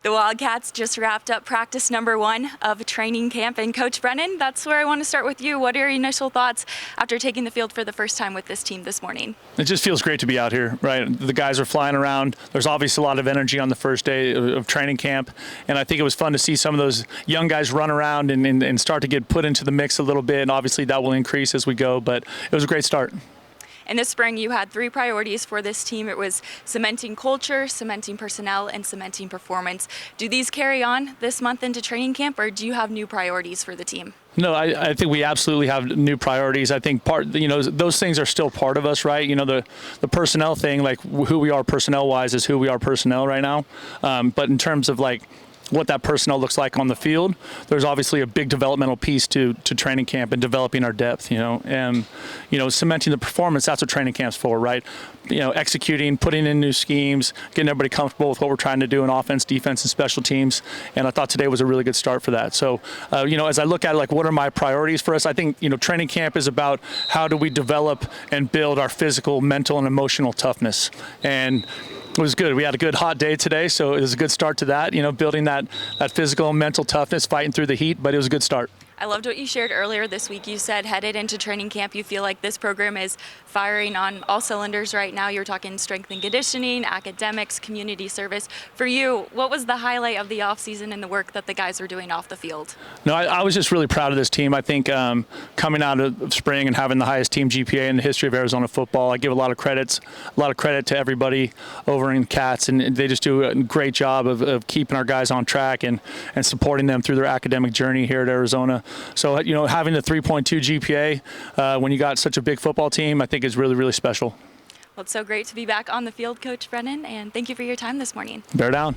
The Wildcats just wrapped up practice number 1 of training camp. And Coach Brennan, that's where I want to start with you. What are your initial thoughts after taking the field for the first time with this team this morning? It just feels great to be out here, right? The guys are flying around. There's obviously a lot of energy on the first day of training camp. And I think it was fun to see some of those young guys run around and start to get put into the mix a little bit. And obviously that will increase as we go, but it was a great start. In the spring, you had 3 priorities for this team. It was cementing culture, cementing personnel, and cementing performance. Do these carry on this month into training camp, or do you have new priorities for the team? No, I think we absolutely have new priorities. I think those things are still part of us, right? The personnel thing, like who we are personnel-wise is who we are personnel right now. But in terms of what that personnel looks like on the field, there's obviously a big developmental piece to training camp and developing our depth, and cementing the performance. That's what training camp's for, right? Executing, putting in new schemes, getting everybody comfortable with what we're trying to do in offense, defense, and special teams. And I thought today was a really good start for that. So, as I look at it, what are my priorities for us? I think, training camp is about how do we develop and build our physical, mental, and emotional toughness. And it was good. We had a good hot day today, so it was a good start to that, building that physical and mental toughness, fighting through the heat, but it was a good start. I loved what you shared earlier this week. You said headed into training camp, you feel like this program is firing on all cylinders right now. You're talking strength and conditioning, academics, community service. For you, what was the highlight of the offseason and the work that the guys were doing off the fild? No, I was just really proud of this team. I think coming out of spring and having the highest team GPA in the history of Arizona football, I give a lot of credit to everybody over in Cats, and they just do a great job of keeping our guys on track and supporting them through their academic journey here at Arizona. So, having the 3.2 GPA when you got such a big football team, I think is really, really special. Well, it's so great to be back on the field, Coach Brennan, and thank you for your time this morning. Bear down.